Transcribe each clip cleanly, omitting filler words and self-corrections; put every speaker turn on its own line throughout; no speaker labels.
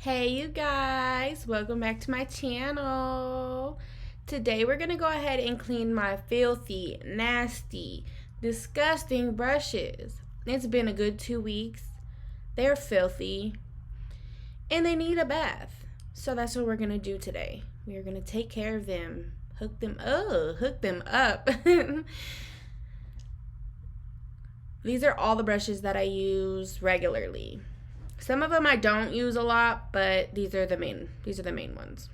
Hey you guys, welcome back to my channel. Today we're gonna go ahead and clean my filthy, nasty, disgusting brushes. It's been a good 2 weeks. They're filthy and they need a bath. So that's what we're gonna do today. We are gonna take care of them, hook them up. These are all the brushes that I use regularly. Some of them I don't use a lot, but these are the main ones.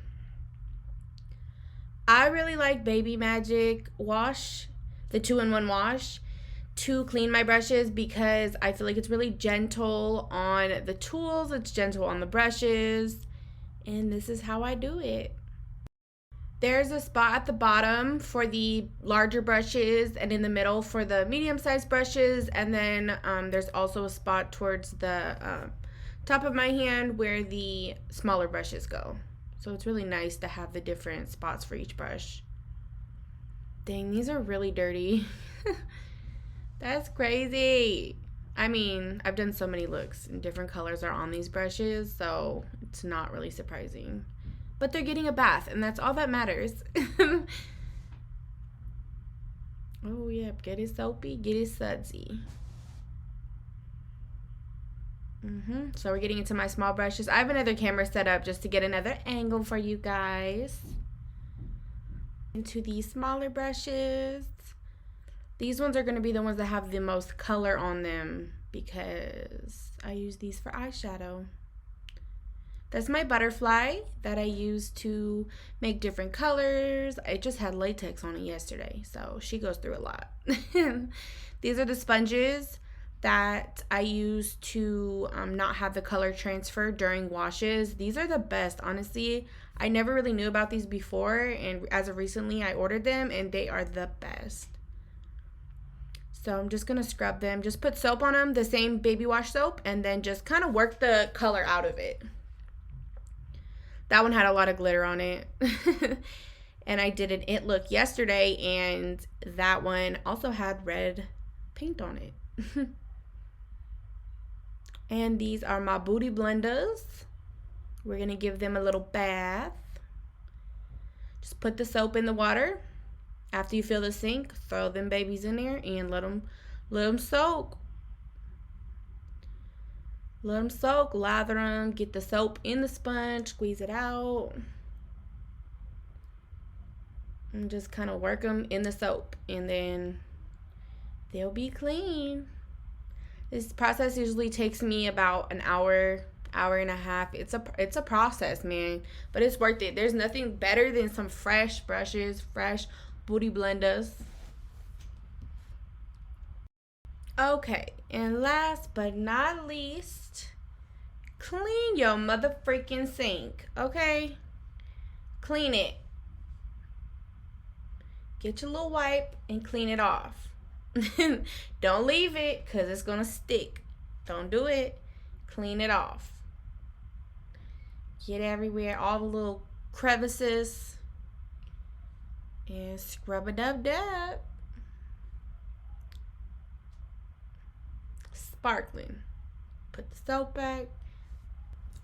I really like Baby Magic wash, the 2-in-1 wash, to clean my brushes because I feel like it's really gentle on the tools, it's gentle on the brushes, and this is how I do it. There's a spot at the bottom for the larger brushes and in the middle for the medium-sized brushes, and then there's also a spot towards the top of my hand where the smaller brushes go. So it's really nice to have the different spots for each brush. Dang, these are really dirty. That's crazy. I mean, I've done so many looks and different colors are on these brushes, so it's not really surprising. But they're getting a bath, and that's all that matters. Oh, yeah, get it soapy, get it sudsy. So we're getting into my small brushes. I have another camera set up just to get another angle for you guys. Into these smaller brushes. These ones are going to be the ones that have the most color on them because I use these for eyeshadow. That's my butterfly that I use to make different colors. I just had latex on it yesterday, so she goes through a lot. These are the sponges that I use to not have the color transfer during washes. These are the best, honestly. I never really knew about these before, and as of recently, I ordered them, and they are the best. So I'm just going to scrub them. Just put soap on them, the same baby wash soap, and then just kind of work the color out of it. That one had a lot of glitter on it. And I did an it look yesterday, and that one also had red paint on it. And these are my booty blenders. We're going to give them a little bath. Just put the soap in the water. After you fill the sink, throw them babies in there and let them soak. Let them soak, lather them, get the soap in the sponge, squeeze it out. And just kind of work them in the soap, and then they'll be clean. This process usually takes me about an hour and a half. It's a process, man, but it's worth it. There's nothing better than some fresh brushes, fresh booty blenders. Okay, and last but not least, clean your mother freaking sink, okay? Clean it. Get your little wipe and clean it off. Don't leave it because it's going to stick. Don't do it. Clean it off. Get everywhere, all the little crevices. And scrub it up. Sparkling. Put the soap back.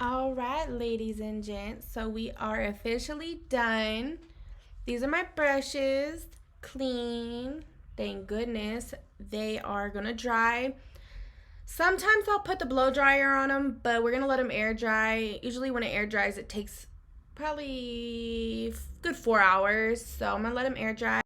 All right, ladies and gents. So we are officially done. These are my brushes. Clean. Thank goodness. They are going to dry. Sometimes I'll put the blow dryer on them, but we're going to let them air dry. Usually when it air dries, it takes probably a good 4 hours. So I'm going to let them air dry.